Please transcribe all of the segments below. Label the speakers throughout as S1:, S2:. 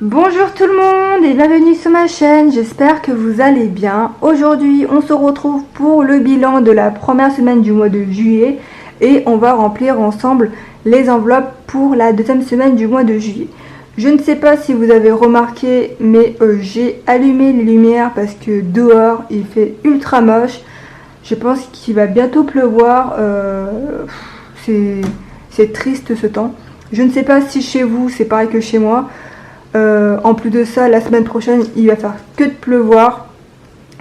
S1: Bonjour tout le monde et bienvenue sur ma chaîne, j'espère que vous allez bien. Aujourd'hui on se retrouve pour le bilan de la première semaine du mois de juillet et on va remplir ensemble les enveloppes pour la deuxième semaine du mois de juillet. Je ne sais pas si vous avez remarqué mais j'ai allumé les lumières parce que dehors il fait ultra moche. Je pense qu'il va bientôt pleuvoir, c'est triste ce temps. Je ne sais pas si chez vous c'est pareil que chez moi. En plus de ça, la semaine prochaine, il va faire que de pleuvoir.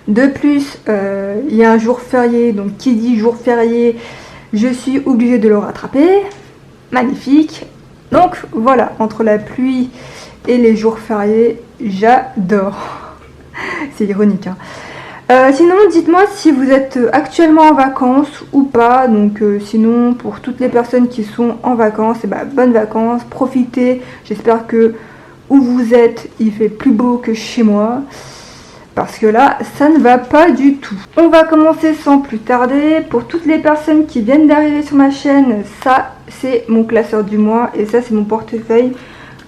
S1: De plus, il y a un jour férié, donc qui dit jour férié, je suis obligée de le rattraper. Magnifique. Donc voilà, entre la pluie et les jours fériés, j'adore. C'est ironique, hein. Sinon, dites-moi si vous êtes actuellement en vacances ou pas. Donc sinon, pour toutes les personnes qui sont en vacances, bonnes vacances, profitez. J'espère que où vous êtes, il fait plus beau que chez moi. Parce que là, ça ne va pas du tout. On va commencer sans plus tarder. Pour toutes les personnes qui viennent d'arriver sur ma chaîne, ça, c'est mon classeur du mois. Et ça, c'est mon portefeuille.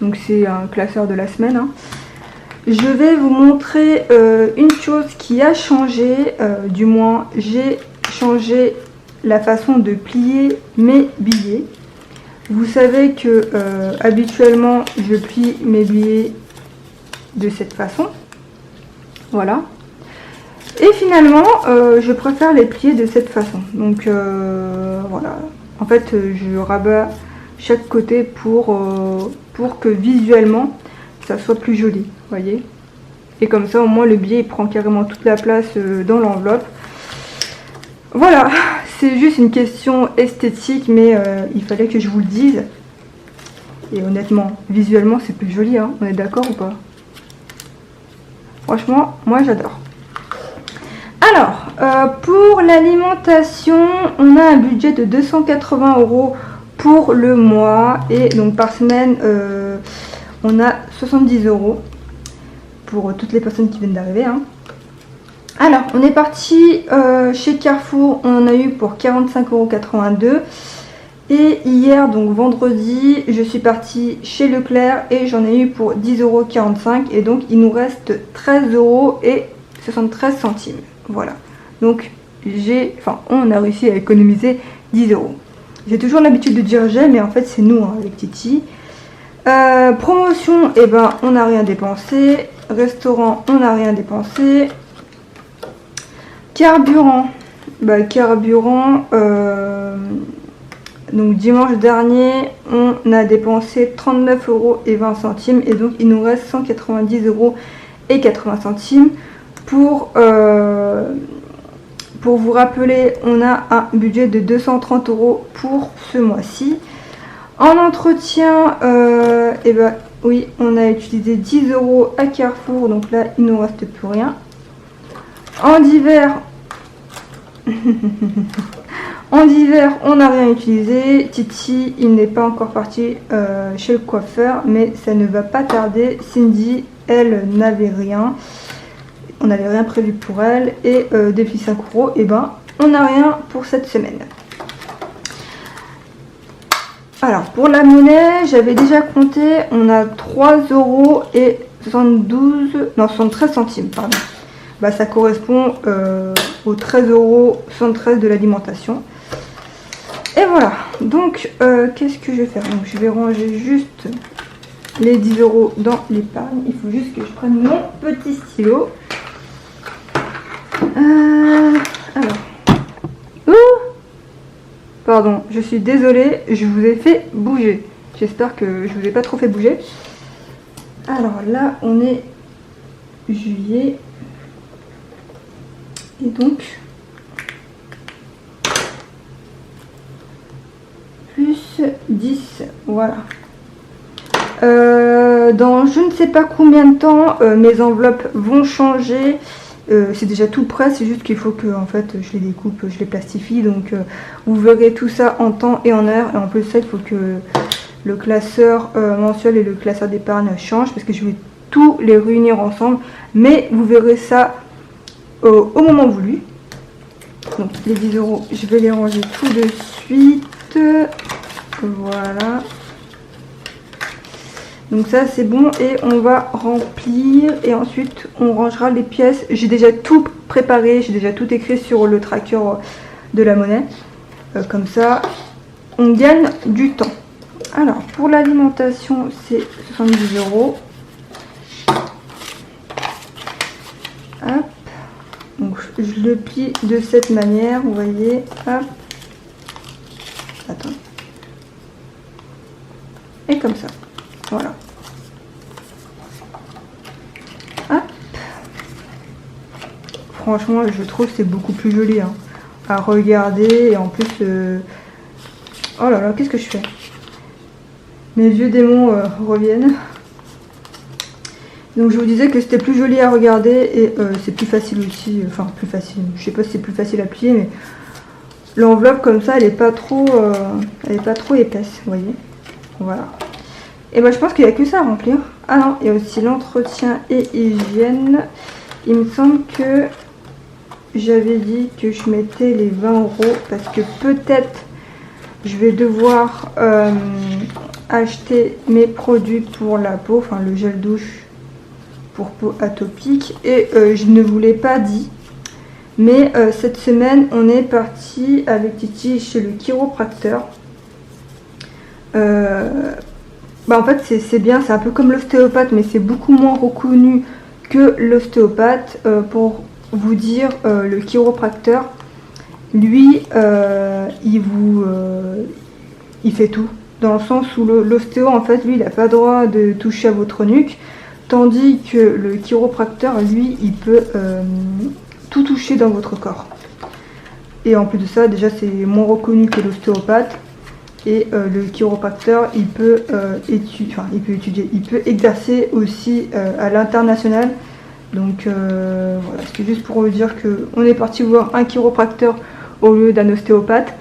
S1: Donc c'est un classeur de la semaine, hein. Je vais vous montrer une chose qui a changé, du moins j'ai changé la façon de plier mes billets. Vous savez que habituellement je plie mes billets de cette façon, voilà. Et finalement je préfère les plier de cette façon. Donc voilà, en fait je rabats chaque côté pour que visuellement ça soit plus joli, voyez. Et comme ça au moins le billet il prend carrément toute la place dans l'enveloppe. Voilà, c'est juste une question esthétique, mais il fallait que je vous le dise. Et honnêtement, visuellement c'est plus joli, hein, on est d'accord ou pas? Franchement, moi j'adore. Alors, pour l'alimentation, on a un budget de 280 € pour le mois. Et donc par semaine, on a 70 € pour toutes les personnes qui viennent d'arriver, hein. Alors, on est parti chez Carrefour, on en a eu pour 45,82 €. Et hier, donc vendredi, je suis partie chez Leclerc et j'en ai eu pour 10,45 €. Et donc, il nous reste 13,73 €. Voilà. Donc, on a réussi à économiser 10 €. J'ai toujours l'habitude de dire j'ai, mais en fait, c'est nous, hein, avec Titi. Promotion, on n'a rien dépensé. Restaurant, on n'a rien dépensé. Carburant, donc dimanche dernier, on a dépensé 39,20 € et donc il nous reste 190,80 €. Pour vous rappeler, on a un budget de 230 € pour ce mois-ci. En entretien, oui, on a utilisé 10 € à Carrefour, donc là il ne nous reste plus rien. En hiver, on n'a rien utilisé. Titi, il n'est pas encore parti chez le coiffeur, mais ça ne va pas tarder. Cindy, elle n'avait rien. On n'avait rien prévu pour elle. Et depuis 5 €, on n'a rien pour cette semaine. Alors, pour la monnaie, j'avais déjà compté. On a 3,73 €, pardon. Ça correspond aux 13,73 € de l'alimentation. Et voilà, donc qu'est-ce que je vais faire? Donc je vais ranger juste les 10 € dans l'épargne. Il faut juste que je prenne mon petit stylo. Alors, pardon, je suis désolée, je vous ai fait bouger. J'espère que je vous ai pas trop fait bouger. Alors là, on est juillet. Et donc, plus 10, voilà. Dans je ne sais pas combien de temps, mes enveloppes vont changer. C'est déjà tout prêt, c'est juste qu'il faut que en fait, je les découpe, je les plastifie. Donc, vous verrez tout ça en temps et en heure. Et en plus, ça, il faut que le classeur mensuel et le classeur d'épargne changent parce que je vais tout les réunir ensemble. Mais vous verrez ça au moment voulu. Donc les 10 €, je vais les ranger tout de suite. Voilà. Donc ça c'est bon et on va remplir et ensuite on rangera les pièces. J'ai déjà tout préparé, j'ai déjà tout écrit sur le tracker de la monnaie. Comme ça on gagne du temps. Alors pour l'alimentation c'est 70 €. Hop. Donc je le plie de cette manière, vous voyez. Hop. Attends. Et comme ça. Voilà. Hop. Franchement, je trouve que c'est beaucoup plus joli hein, à regarder. Et en plus, oh là là, qu'est-ce que je fais? Mes vieux démons reviennent. Donc je vous disais que c'était plus joli à regarder et c'est plus facile aussi. Enfin, plus facile. Je sais pas si c'est plus facile à plier, mais l'enveloppe comme ça, elle est pas trop épaisse, vous voyez. Voilà. Et moi je pense qu'il n'y a que ça à remplir. Ah non, il y a aussi l'entretien et hygiène. Il me semble que j'avais dit que je mettais les 20 € parce que peut-être je vais devoir acheter mes produits pour la peau, enfin le gel douche pour peau atopique. Et je ne vous l'ai pas dit, mais cette semaine on est parti avec Titi chez le chiropracteur. En fait c'est bien, c'est un peu comme l'ostéopathe mais c'est beaucoup moins reconnu que l'ostéopathe. Pour vous dire, le chiropracteur lui il fait tout, dans le sens où l'ostéo en fait lui il n'a pas le droit de toucher à votre nuque, tandis que le chiropracteur lui il peut tout toucher dans votre corps. Et en plus de ça déjà c'est moins reconnu que l'ostéopathe. Et le chiropracteur, il peut exercer aussi à l'international. Donc voilà, c'est juste pour vous dire qu'on est parti voir un chiropracteur au lieu d'un ostéopathe.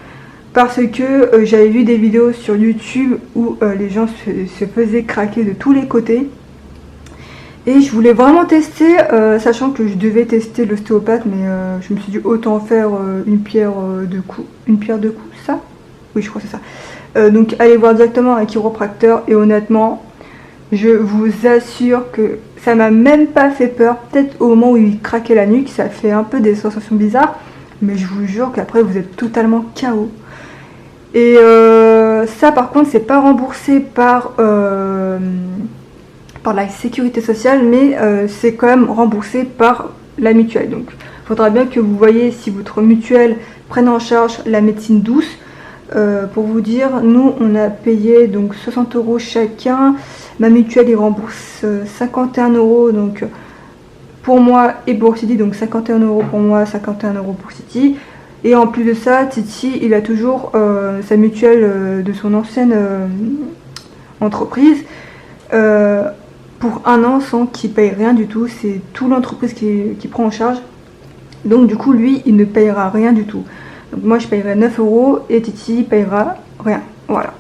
S1: Parce que j'avais vu des vidéos sur YouTube où les gens se faisaient craquer de tous les côtés. Et je voulais vraiment tester, sachant que je devais tester l'ostéopathe, mais je me suis dit autant faire une pierre deux coups. Une pierre deux coups, ça? Oui, je crois que c'est ça. Donc allez voir directement un chiropracteur et honnêtement, je vous assure que ça m'a même pas fait peur. Peut-être au moment où il craquait la nuque, ça fait un peu des sensations bizarres, mais je vous jure qu'après vous êtes totalement KO. Et ça par contre c'est pas remboursé par la sécurité sociale, mais c'est quand même remboursé par la mutuelle. Donc il faudra bien que vous voyez si votre mutuelle prenne en charge la médecine douce. Pour vous dire, nous on a payé donc 60 € chacun. Ma mutuelle il rembourse 51 € donc pour moi et pour Titi, donc 51 € pour moi, 51 € pour Titi. Et en plus de ça, Titi il a toujours sa mutuelle de son ancienne entreprise pour un an sans qu'il paye rien du tout. C'est tout l'entreprise qui prend en charge. Donc du coup lui il ne payera rien du tout. Donc moi je payerai 9 € et Titi payera rien. Voilà.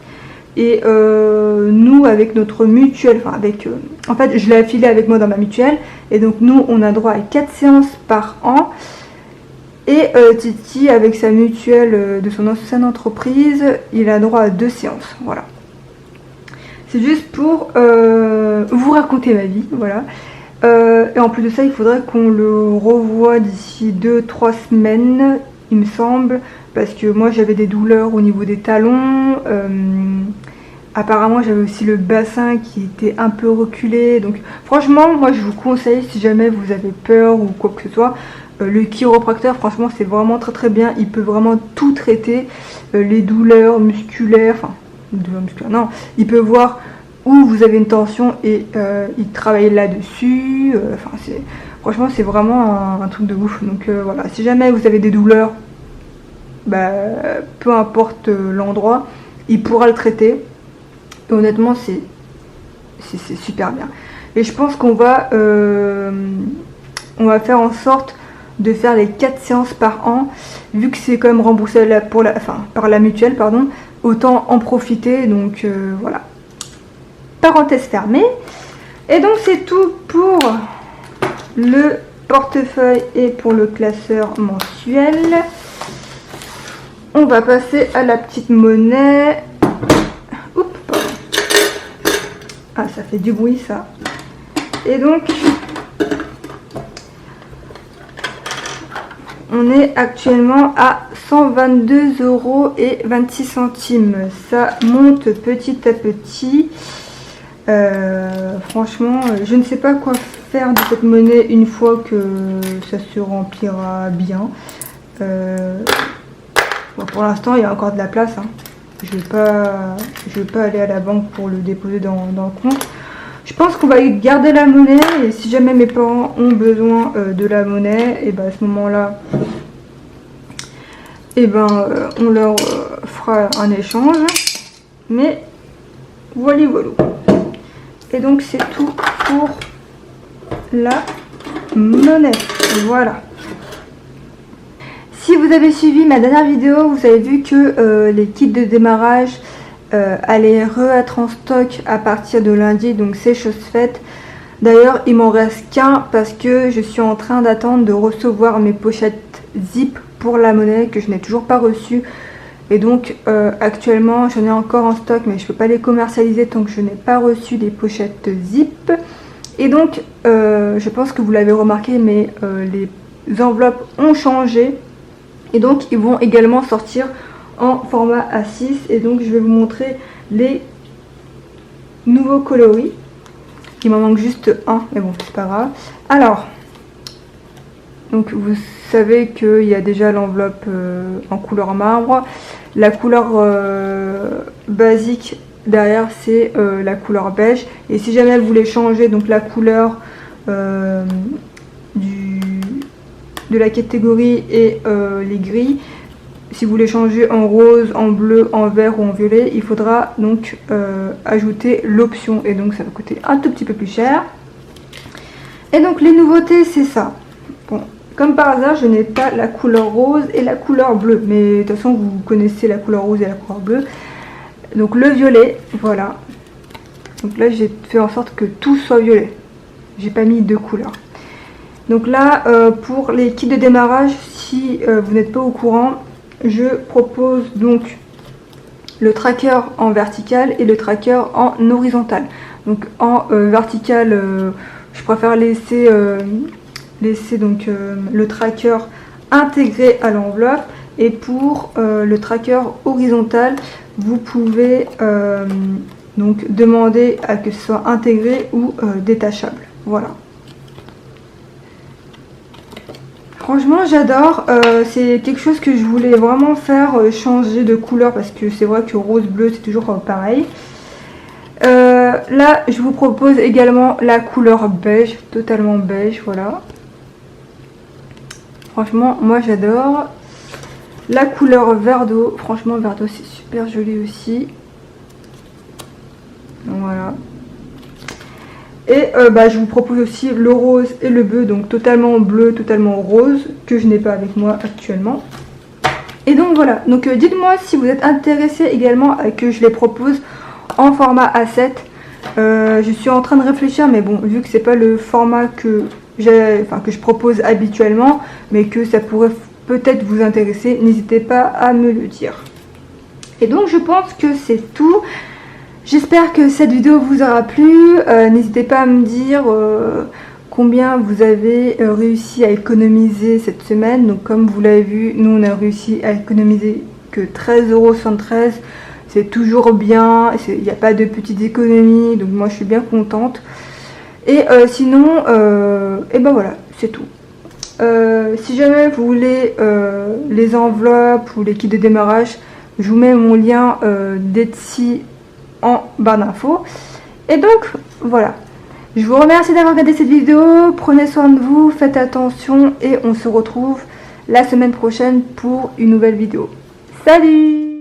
S1: Et nous avec notre mutuelle, enfin avec... en fait je l'ai affilié avec moi dans ma mutuelle. Et donc nous on a droit à 4 séances par an. Et Titi avec sa mutuelle de son ancienne entreprise, il a droit à 2 séances. Voilà. C'est juste pour vous raconter ma vie. Voilà. Et en plus de ça il faudrait qu'on le revoie d'ici 2-3 semaines. Il me semble, parce que moi j'avais des douleurs au niveau des talons, apparemment j'avais aussi le bassin qui était un peu reculé, donc franchement moi je vous conseille si jamais vous avez peur ou quoi que ce soit, le chiropracteur franchement c'est vraiment très très bien, il peut vraiment tout traiter, les douleurs musculaires, enfin douleurs musculaires non, il peut voir où vous avez une tension et il travaille là-dessus, enfin c'est... Franchement, c'est vraiment un truc de ouf. Donc voilà, si jamais vous avez des douleurs, peu importe l'endroit, il pourra le traiter. Et honnêtement, c'est super bien. Et je pense qu'on va faire en sorte de faire les 4 séances par an. Vu que c'est quand même remboursé par la mutuelle, pardon, autant en profiter. Donc voilà. Parenthèse fermée. Et donc c'est tout pour le portefeuille et pour le classeur mensuel. On va passer à la petite monnaie. Oups, Ah, ça fait du bruit ça. Et donc, on est actuellement à 122,26 €. Ça monte petit à petit. Franchement, je ne sais pas quoi faire de cette monnaie une fois que ça se remplira bien. Bon, pour l'instant, il y a encore de la place. Hein. Je vais pas aller à la banque pour le déposer dans le compte. Je pense qu'on va garder la monnaie et si jamais mes parents ont besoin de la monnaie, et ben à ce moment-là, et ben on leur fera un échange. Mais voilà, voilà. Et donc c'est tout pour la monnaie. Voilà. Si vous avez suivi ma dernière vidéo, vous avez vu que les kits de démarrage allaient être en stock à partir de lundi, donc c'est chose faite. D'ailleurs, il m'en reste qu'un parce que je suis en train d'attendre de recevoir mes pochettes zip pour la monnaie que je n'ai toujours pas reçues. Et donc actuellement, j'en ai encore en stock, mais je ne peux pas les commercialiser tant que je n'ai pas reçu des pochettes zip. Et donc, je pense que vous l'avez remarqué, mais les enveloppes ont changé. Et donc ils vont également sortir en format A6. Et donc je vais vous montrer les nouveaux coloris. Il m'en manque juste un, mais bon c'est pas grave. Alors, donc vous savez qu'il y a déjà l'enveloppe en couleur marbre. La couleur basique derrière c'est la couleur beige. Et si jamais vous voulez changer donc la couleur de la catégorie et les grilles, si vous voulez changer en rose, en bleu, en vert ou en violet, il faudra donc ajouter l'option et donc ça va coûter un tout petit peu plus cher. Et donc les nouveautés c'est ça. Bon, comme par hasard je n'ai pas la couleur rose et la couleur bleue, mais de toute façon vous connaissez la couleur rose et la couleur bleue. Donc le violet, voilà. Donc là j'ai fait en sorte que tout soit violet. J'ai pas mis deux couleurs. Donc là, pour les kits de démarrage, si vous n'êtes pas au courant, je propose donc le tracker en vertical et le tracker en horizontal. Donc en vertical, je préfère laisser donc, le tracker intégré à l'enveloppe. Et pour le tracker horizontal, vous pouvez donc demander à que ce soit intégré ou détachable. Voilà. Franchement j'adore, c'est quelque chose que je voulais vraiment faire changer de couleur parce que c'est vrai que rose bleu c'est toujours pareil. Là je vous propose également la couleur beige, totalement beige, voilà. Franchement moi j'adore. La couleur vert d'eau, franchement vert d'eau c'est super joli aussi. Donc, voilà. Et je vous propose aussi le rose et le bleu, donc totalement bleu, totalement rose, que je n'ai pas avec moi actuellement. Et donc voilà, donc dites-moi si vous êtes intéressé également que je les propose en format A7. Je suis en train de réfléchir, mais bon, vu que c'est pas le format que je propose habituellement, mais que ça pourrait peut-être vous intéresser, n'hésitez pas à me le dire. Et donc je pense que c'est tout. J'espère que cette vidéo vous aura plu. N'hésitez pas à me dire combien vous avez réussi à économiser cette semaine. Donc comme vous l'avez vu, nous on a réussi à économiser que 13,73 €. C'est toujours bien, il n'y a pas de petites économies, donc moi je suis bien contente. Et sinon, et ben voilà, c'est tout. Si jamais vous voulez les enveloppes ou les kits de démarrage, je vous mets mon lien d'Etsy en barre d'infos. Et donc voilà, je vous remercie d'avoir regardé cette vidéo, prenez soin de vous, faites attention et on se retrouve la semaine prochaine pour une nouvelle vidéo. Salut!